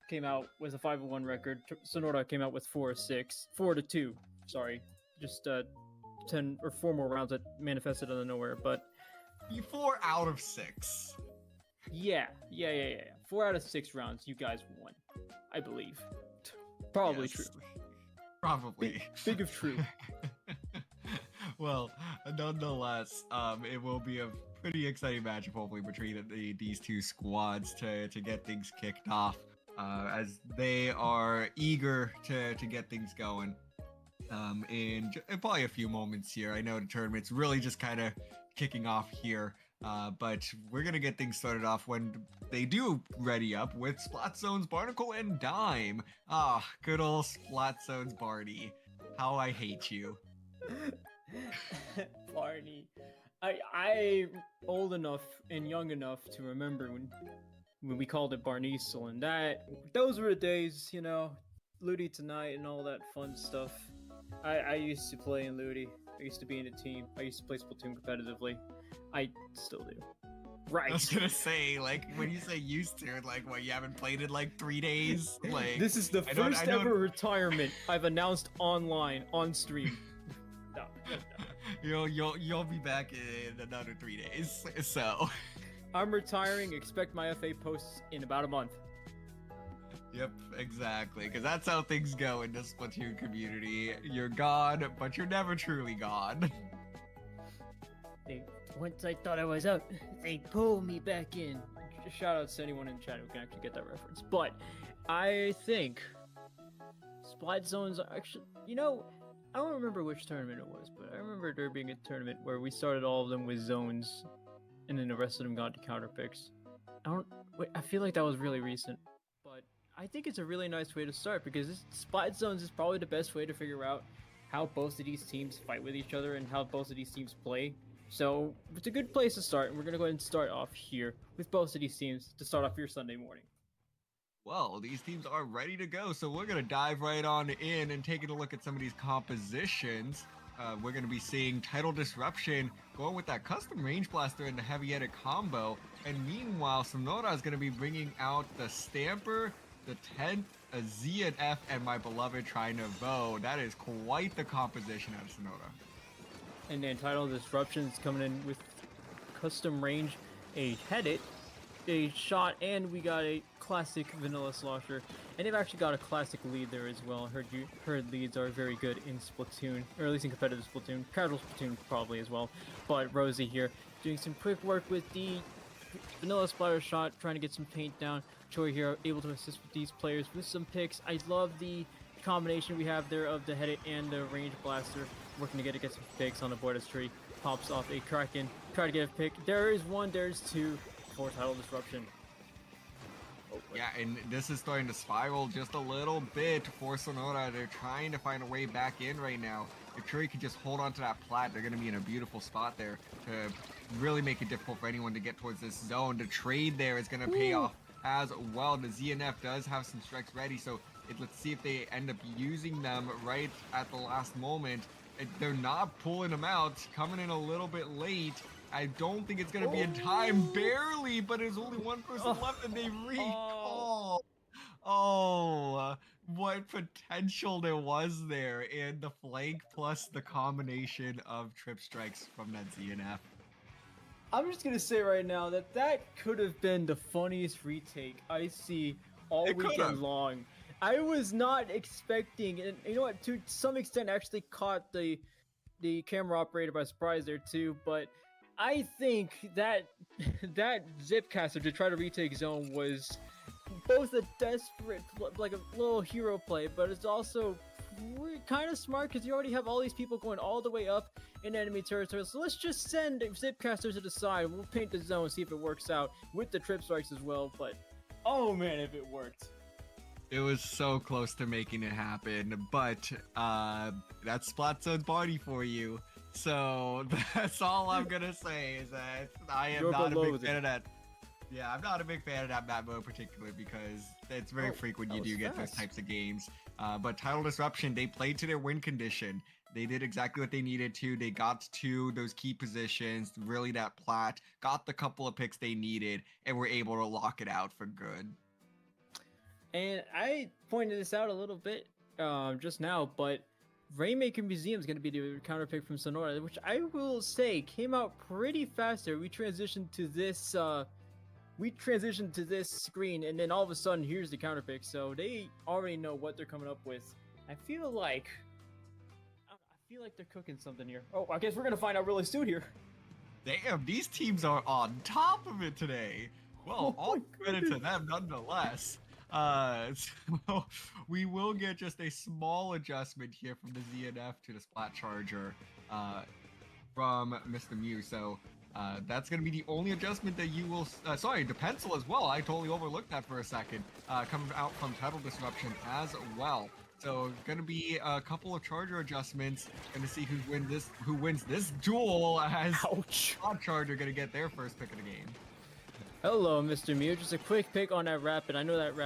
came out with a 5-1 record. Sonora came out with 4-6, 4-2. Sorry, just 10 or 4 more rounds that manifested out of nowhere. But 4 out of 6. Yeah. 4 out of 6 rounds, you guys won, I believe. Probably Yes. true. Probably. Big if true. Well, nonetheless, it will be a pretty exciting matchup, hopefully, between these two squads to get things kicked off, as they are eager to get things going. In probably a few moments here. I know the tournament's really just kind of kicking off here, but we're going to get things started off when they do ready up with Splatzone's Barnacle and Dime. Ah, good old Splatzone's Barney. How I hate you. Barney. I'm old enough and young enough to remember when we called it Barneasel, and those were the days, Ludi Tonight and all that fun stuff. I used to play in Ludi. I used to be in a team. I used to play Splatoon competitively. I still do. Right. I was gonna say, like, when you say used to, like, what, you haven't played in like 3 days? Like, this is the first ever retirement I've announced online on stream. No. You'll be back in another 3 days. So I'm retiring. Expect my FA posts in about a month. Yep, exactly. Because that's how things go in the Splatoon community. You're gone, but you're never truly gone. Once I thought I was out, they pulled me back in. Shout out to anyone in chat who can actually get that reference. But I think Splat Zones are actually, I don't remember which tournament it was, but I remember there being a tournament where we started all of them with zones, and then the rest of them got to counter picks. I feel like that was really recent, but I think it's a really nice way to start because Splat Zones is probably the best way to figure out how both of these teams fight with each other and how both of these teams play. So it's a good place to start, and we're going to go ahead and start off here with both of these teams to start off your Sunday morning. Well, these teams are ready to go, so we're going to dive right on in and taking a look at some of these compositions. We're going to be seeing Tidal Disruption going with that custom Range Blaster and the Heavy Edit combo, and meanwhile, Sonora is going to be bringing out the Stamper, the 10th, a Z and F, and my beloved Trinovo. That is quite the composition out of Sonora. And then Tidal Disruption is coming in with custom range, a Headit, a shot, and we got a classic Vanilla Slosher. And they've actually got a classic lead there as well. Heard leads are very good in Splatoon, or at least in competitive Splatoon. Casual Splatoon probably as well. But Rosie here doing some quick work with the Vanilla Splatter shot, trying to get some paint down. Choi here able to assist with these players with some picks. I love the combination we have there of the Headit and the Range Blaster, working together to get some picks on the board as Tree pops off a Kraken. Try to get a pick. There is one, there's two for Tidal Disruption. Yeah, and this is starting to spiral just a little bit for Sonora. They're trying to find a way back in right now. If Tree could just hold on to that plat, they're going to be in a beautiful spot there to really make it difficult for anyone to get towards this zone. The trade there is going to pay off as well. The ZNF does have some strikes ready, so let's see if they end up using them right at the last moment. They're not pulling them out, coming in a little bit late. I don't think it's going to be in time, barely, but there's only one person left and they recall. What potential there was there, and the flank plus the combination of trip strikes from that ZNF. I'm just gonna say right now that could have been the funniest retake I see all weekend long. I was not expecting, and you know what? To some extent, actually caught the camera operator by surprise there too. But I think that Zipcaster to try to retake zone was both a desperate, like a little hero play, but it's also kind of smart because you already have all these people going all the way up in enemy territory. So let's just send Zipcaster to the side. We'll paint the zone, see if it works out with the trip strikes as well. But oh man, if it worked. It was so close to making it happen, but that's Splatzone's body for you. So that's all I'm gonna say is that I am not a big fan of that. Yeah, I'm not a big fan of that map mode particularly because it's very frequent you do get those types of games. But Tidal Disruption, they played to their win condition. They did exactly what they needed to. They got to those key positions, really that plat, got the couple of picks they needed, and were able to lock it out for good. And I pointed this out a little bit just now, but Rainmaker Museum is going to be the counter pick from Sonora, which I will say came out pretty fast there. We transitioned to this screen, and then all of a sudden, here's the counter pick. So they already know what they're coming up with. I feel like they're cooking something here. Oh, I guess we're gonna find out really soon here. Damn, these teams are on top of it today. Well, all credit to them nonetheless. So we will get just a small adjustment here from the ZNF to the Splat Charger from Mr. Mew. So that's going to be the only adjustment that you will... sorry, the pencil as well. I totally overlooked that for a second. Coming out from Tidal Disruption as well. So going to be a couple of Charger adjustments. Going to see who wins this duel as Splat Charger going to get their first pick of the game. Hello, Mr. Mew. Just a quick pick on that Rapid. I know that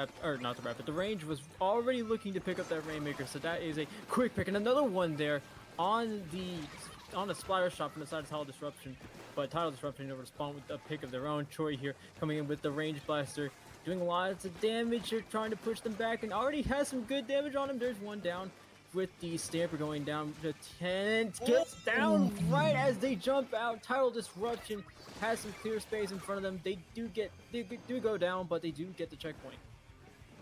not the Rapid, the Range was already looking to pick up that Rainmaker, so that is a quick pick. And another one there on the Splatter Shot from the side of Tidal Disruption. But Tidal Disruption over to spawn with a pick of their own. Troy here coming in with the Range Blaster, doing lots of damage here, trying to push them back, and already has some good damage on him. There's one down with the Stamper going down. The tent gets down right as they jump out. Tidal Disruption has some clear space in front of them. They do go down, but they do get the checkpoint.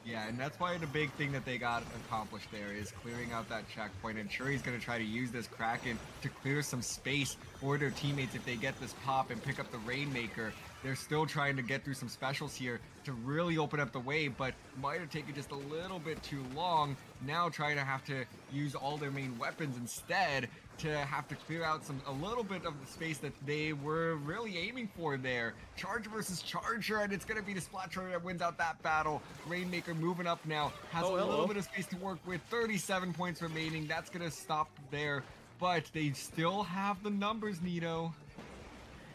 Yeah, and that's why the big thing that they got accomplished there is clearing out that checkpoint. And sure, he's going to try to use this Kraken to clear some space for their teammates if they get this pop and pick up the Rainmaker. They're still trying to get through some specials here to really open up the way, but might have taken just a little bit too long. Now trying to have to use all their main weapons instead to have to clear out a little bit of the space that they were really aiming for there. Charger versus Charger, and it's going to be the Splat Charger that wins out that battle. Rainmaker moving up now, has a little bit of space to work with, 37 points remaining. That's going to stop there, but they still have the numbers, Nito.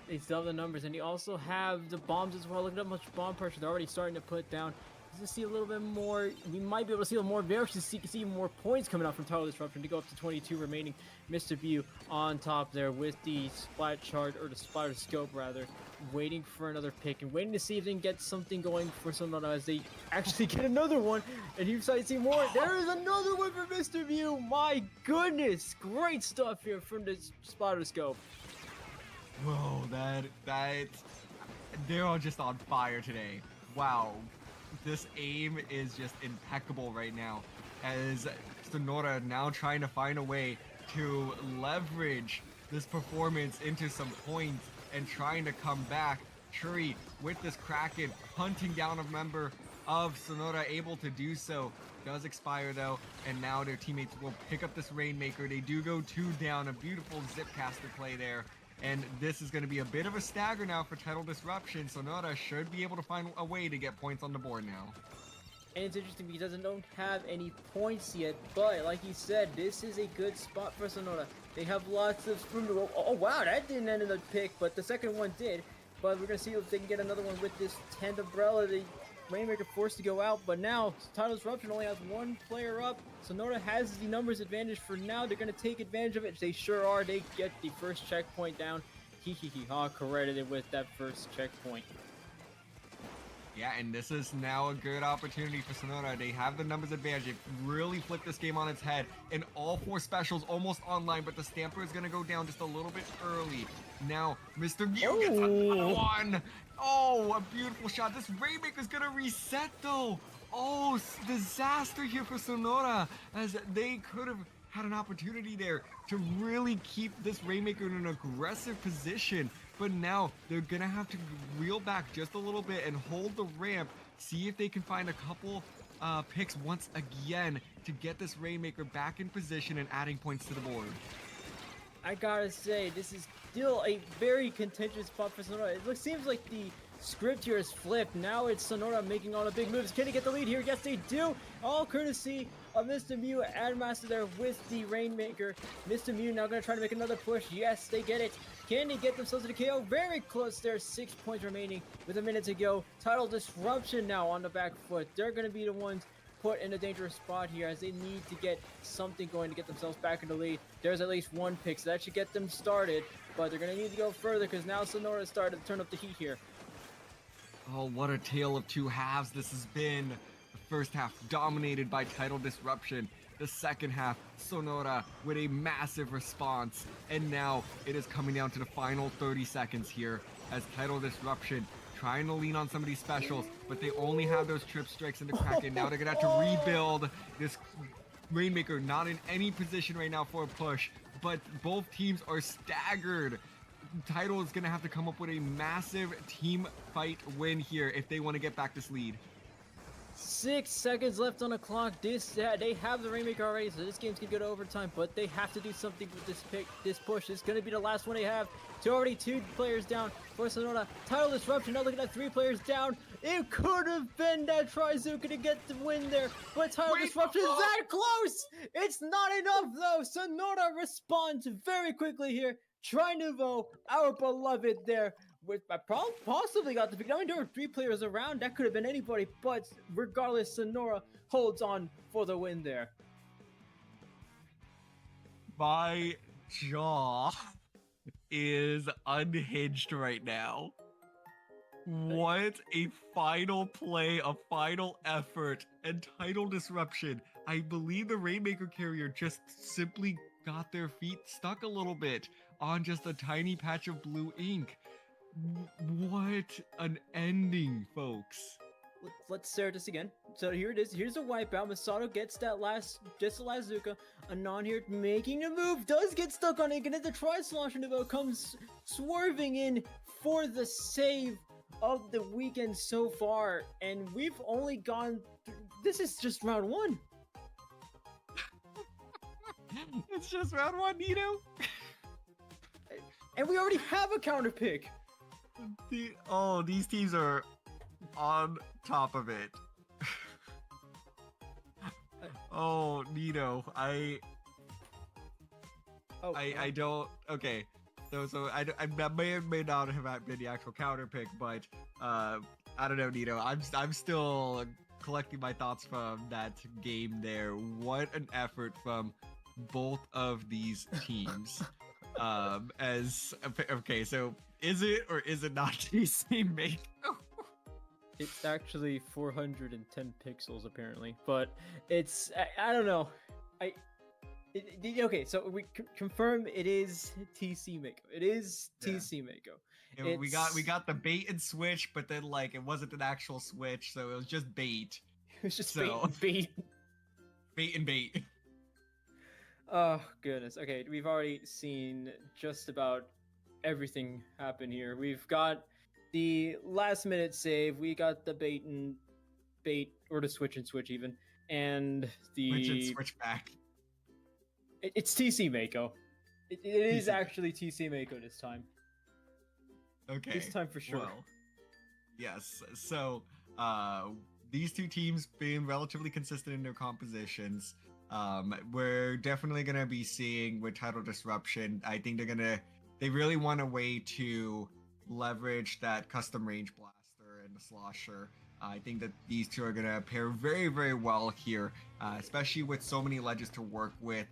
They still have the numbers, and you also have the bombs as well. Look at how much bomb pressure they're already starting to put down. To see a little bit more, we might be able to see a little more. We actually see more points coming out from Tidal Disruption to go up to 22 remaining. Mr. View on top there with the Splat Charge, or the Splatter Scope rather, waiting for another pick and waiting to see if they can get something going for Sonora as they actually get another one. And you start to see more. There is another one for Mr. View. My goodness, great stuff here from the Splatter Scope. Whoa, that they're all just on fire today. Wow. This aim is just impeccable right now, as Sonora now trying to find a way to leverage this performance into some points and trying to come back. Churi with this Kraken hunting down a member of Sonora, able to do so. Does expire though, and now their teammates will pick up this Rainmaker. They do go 2 down, a beautiful Zipcaster play there. And this is going to be a bit of a stagger now for Tidal Disruption. Sonora should be able to find a way to get points on the board now. And it's interesting because they don't have any points yet, but like you said, this is a good spot for Sonora. They have lots of room to go. Oh wow, that didn't end in a pick, but the second one did. But we're going to see if they can get another one with this tent umbrella. The Rainmaker forced to go out, but now Tidal Disruption only has one player up. Sonora has the numbers advantage for now. They're going to take advantage of it. They sure are. They get the first checkpoint down. Ha, credited with that first checkpoint. Yeah, and this is now a good opportunity for Sonora. They have the numbers advantage. They really flipped this game on its head. And all 4 specials almost online, but the Stamper is going to go down just a little bit early. Now, Mr. Mew gets another one. Oh, a beautiful shot. This Rainmaker is going to reset, though. Oh, disaster here for Sonora, as they could have had an opportunity there to really keep this Rainmaker in an aggressive position. But now they're going to have to reel back just a little bit and hold the ramp, see if they can find a couple picks once again to get this Rainmaker back in position and adding points to the board. I gotta say, this is still a very contentious spot for Sonora. It seems like the script here is flipped. Now it's Sonora making all the big moves. Can they get the lead here? Yes, they do. All courtesy of Mr. Mew and Master there with the Rainmaker. Mr. Mew now going to try to make another push. Yes, they get it. Can they get themselves to the KO? Very close there. 6 points remaining with a minute to go. Tidal Disruption now on the back foot. They're going to be the ones put in a dangerous spot here as they need to get something going to get themselves back in the lead. There's at least one pick, so that should get them started. But they're going to need to go further because now Sonora is starting to turn up the heat here. Oh, what a tale of 2 halves this has been. The first half dominated by Tidal Disruption. The second half, Sonora with a massive response. And now it is coming down to the final 30 seconds here as Tidal Disruption trying to lean on some of these specials, but they only have those trip strikes in the Kraken. Now they're gonna have to rebuild. This Rainmaker not in any position right now for a push, but both teams are staggered. Tidal is gonna have to come up with a massive team fight win here if they want to get back this lead. 6 seconds left on the clock. They have the Rainmaker already, so this game's gonna go to overtime, but they have to do something with this push. It's gonna be the last one they have. Already 2 players down for Sonora. Tidal Disruption now looking at 3 players down. It could have been that Trizuka to get the win there, but Tidal Disruption is that close! It's not enough though. Sonora responds very quickly here. Trinuvo, our beloved there, with possibly got the pick. I mean, there were 3 players around. That could have been anybody, but regardless, Sonora holds on for the win there. My jaw is unhinged right now. What a final play, a final effort, and Tidal Disruption. I believe the Rainmaker carrier just simply got their feet stuck a little bit on just a tiny patch of blue ink. What an ending, folks. Let's start this again. So here it is. Here's a wipeout. Masato gets that just the last Zuka. Anon here making a move. Does get stuck on it. And the Tri-Slosher Nouveau comes swerving in for the save of the weekend so far. And we've only gone... This is just round 1. It's just round 1, Nito. And we already have a counter pick. These teams are on top of it. Oh, Nito, I don't. Okay, so I may or may not have been the actual counter pick, but I don't know, Nito. I'm still collecting my thoughts from that game there. What an effort from both of these teams. Okay, so is it or is it not TC Mako? It's actually 410 pixels apparently, but it's I don't know. Okay, so we confirm it is TC Mako. It is TC Mako. Yeah, we got the bait and switch, but then like it wasn't an actual switch, so it was just bait. It was just bait. Bait and bait. Oh goodness. Okay, we've already seen just about everything happen here. We've got the last minute save, we got the bait or the switch and switch even, and the switch and switch back. It's TC Mako. It is actually TC Mako this time. Okay. This time for sure. Well, yes. So these two teams being relatively consistent in their compositions. We're definitely gonna be seeing with Tidal Disruption. I think they really want a way to leverage that custom range blaster and the slosher. I think that these two are gonna pair very, very well here, especially with so many ledges to work with.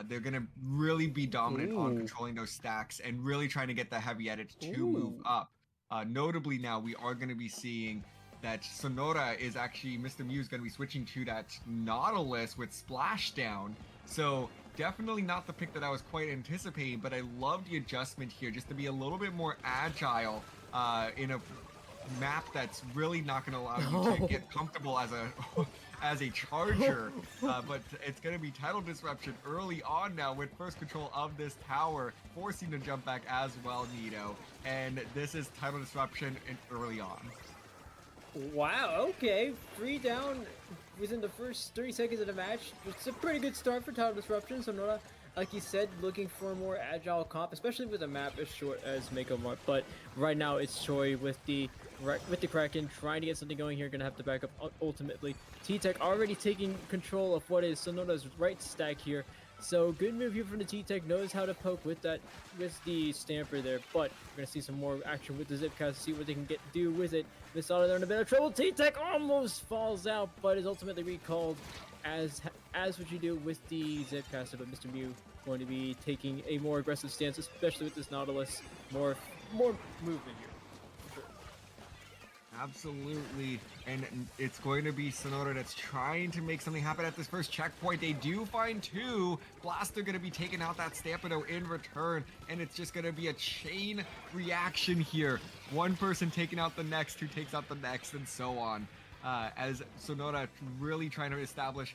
They're gonna really be dominant on controlling those stacks and really trying to get the heavy edit to move up. Notably now, we are gonna be seeing that Sonora is actually, Mr. Mew is going to be switching to that Nautilus with Splashdown. So definitely not the pick that I was quite anticipating, but I love the adjustment here just to be a little bit more agile in a map that's really not going to allow you to get comfortable as a charger. But it's going to be Tidal Disruption early on now with first control of this tower, forcing the jump back as well, Nito. And this is Tidal Disruption early on. Wow, okay. 3 down within the first 30 seconds of the match. It's a pretty good start for Tidal Disruption. Sonora, like you said, looking for a more agile comp, especially with a map as short as Mako Mart. But right now it's Choi with the Kraken trying to get something going here. Gonna have to back up ultimately. T-Tech already taking control of what is Sonora's right stack here. So good move here from the T-Tech, knows how to poke with the Stamper there, but we're gonna see some more action with the Zipcast to see what they can do with it. Misato there in a bit of trouble. T-Tech almost falls out, but is ultimately recalled as what you do with the Zipcaster. But Mr. Mew going to be taking a more aggressive stance, especially with this Nautilus. More movement here. Absolutely, and it's going to be Sonora that's trying to make something happen at this first checkpoint. They do find two. Blaster going to be taking out that Stampedo in return, and it's just going to be a chain reaction here. One person taking out the next, who takes out the next, and so on. As Sonora really trying to establish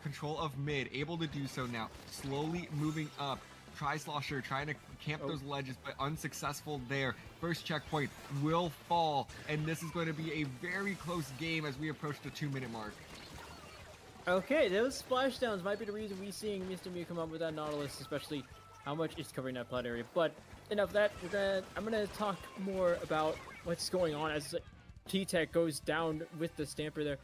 control of mid, able to do so now, slowly moving up. Tri-Slosher trying to camp those ledges, but unsuccessful there. First checkpoint will fall, and this is going to be a very close game as we approach the 2-minute mark. Okay, those splashdowns might be the reason we seeing Mr. Mew come up with that Nautilus, especially how much it's covering that plat area. But enough of that, I'm gonna talk more about what's going on as T-Tech goes down with the Stamper there.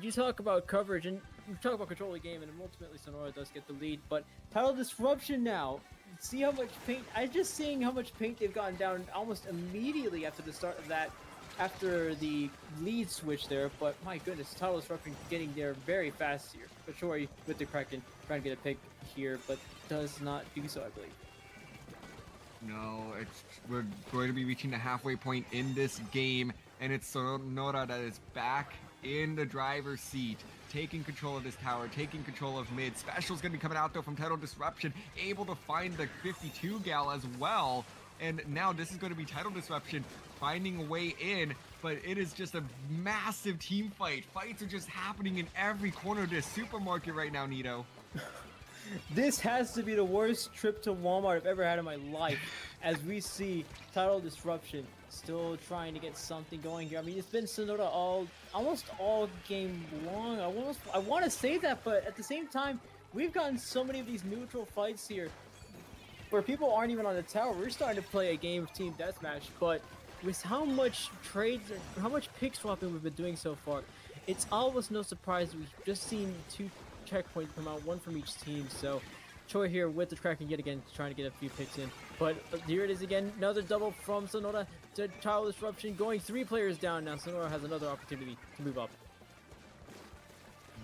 You talk about coverage and you talk about control of the game, and ultimately Sonora does get the lead. But Tidal Disruption now. See how much paint. I'm just seeing how much paint they've gotten down almost immediately after the start of that, after the lead switch there. But my goodness, Tidal Disruption getting there very fast here. But sure, with the Kraken trying to get a pick here, but does not do so, I believe. No, we're going to be reaching the halfway point in this game, and it's Sonora that is back in the driver's seat, taking control of this tower, taking control of mid. Special's going to be coming out though from Tidal Disruption, able to find the 52 gal as well. And now this is going to be Tidal Disruption finding a way in, but it is just a massive team fight. Fights are just happening in every corner of this supermarket right now, Nito. This has to be the worst trip to Walmart I've ever had in my life, as we see Tidal Disruption still trying to get something going here. I mean, it's been Sonora almost all game long. I want to say that, but at the same time, we've gotten so many of these neutral fights here where people aren't even on the tower. We're starting to play a game of team deathmatch, but with how much trades and how much pick swapping we've been doing so far, it's almost no surprise that we've just seen 2 checkpoints come out, 1 from each team. So Choi here with the Kraken yet again, trying to get a few picks in. But here it is again, another double from Sonora to Tidal Disruption, going 3 players down now. Sonora has another opportunity to move up.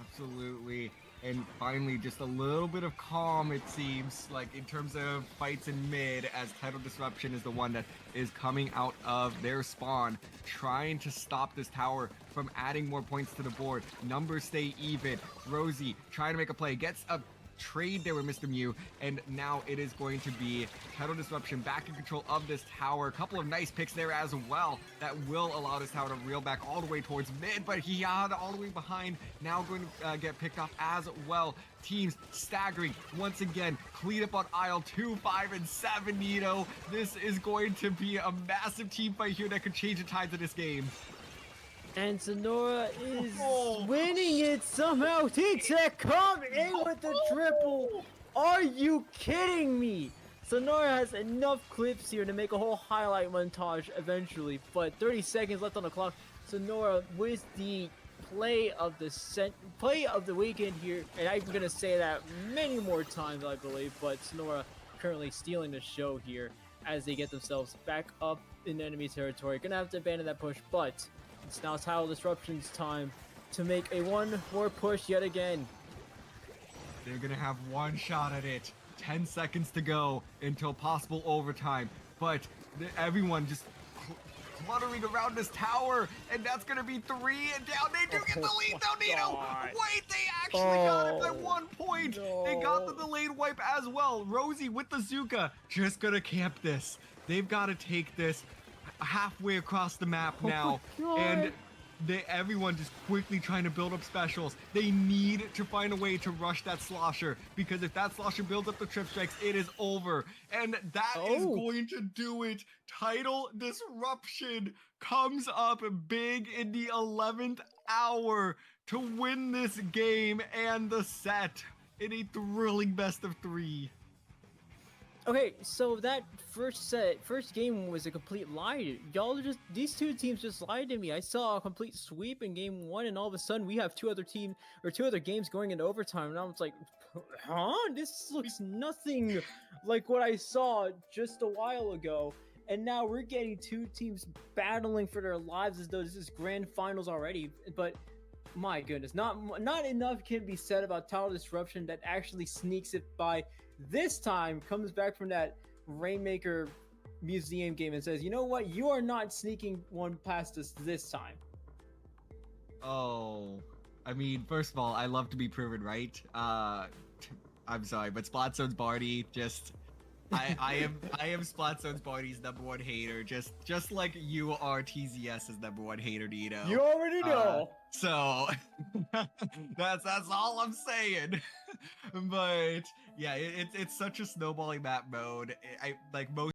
Absolutely. And finally, just a little bit of calm, it seems, like in terms of fights in mid, as Tidal Disruption is the one that is coming out of their spawn, trying to stop this tower from adding more points to the board. Numbers stay even. Rosie trying to make a play, gets a trade there with Mr. Mew, and now it is going to be Tidal Disruption back in control of this tower. A couple of nice picks there as well that will allow this tower to reel back all the way towards mid, but he had all the way behind, now going to get picked off as well. Teams staggering once again, clean up on aisle 2, 5, and 7, Nito. This is going to be a massive team fight here that could change the tides of this game. And Sonora is winning it somehow. T-Tech come in with the triple. Are you kidding me? Sonora has enough clips here to make a whole highlight montage eventually. But 30 seconds left on the clock. Sonora with the play of the weekend here. And I'm going to say that many more times, I believe. But Sonora currently stealing the show here as they get themselves back up in enemy territory. Gonna have to abandon that push, but it's now Tidal Disruption's time to make a one more push yet again. They're gonna have one shot at it. 10 seconds to go until possible overtime. But everyone just cluttering around this tower, and that's gonna be 3 and down. They do get the lead though, Nito. Wait, they actually got it by 1 point. No. They got the delayed wipe as well. Rosie with the Zuka just gonna camp this. They've got to take this halfway across the map now, and everyone just quickly trying to build up specials. They need to find a way to rush that slosher, because if that slosher builds up the trip strikes, it is over, and that is going to do it. Tidal Disruption comes up big in the 11th hour to win this game and the set in a thrilling best of 3. Okay, so that first game was a complete lie. These two teams just lied to me. I saw a complete sweep in game 1, and all of a sudden we have two other games going into overtime, and I was like, huh? This looks nothing like what I saw just a while ago. And now we're getting two teams battling for their lives as though this is grand finals already. But my goodness, not enough can be said about Tidal Disruption that actually sneaks it by. This time comes back from that Rainmaker Museum game and says, you know what, you are not sneaking one past us this time. Oh, I mean, first of all, I love to be proven right. I'm sorry, but Splatzone's Barty just. I am Splatzone's Barty's #1 hater, just like you are TZS's #1 hater, Nino. You already know. So that's all I'm saying. But yeah, it's such a snowballing map mode. I like most.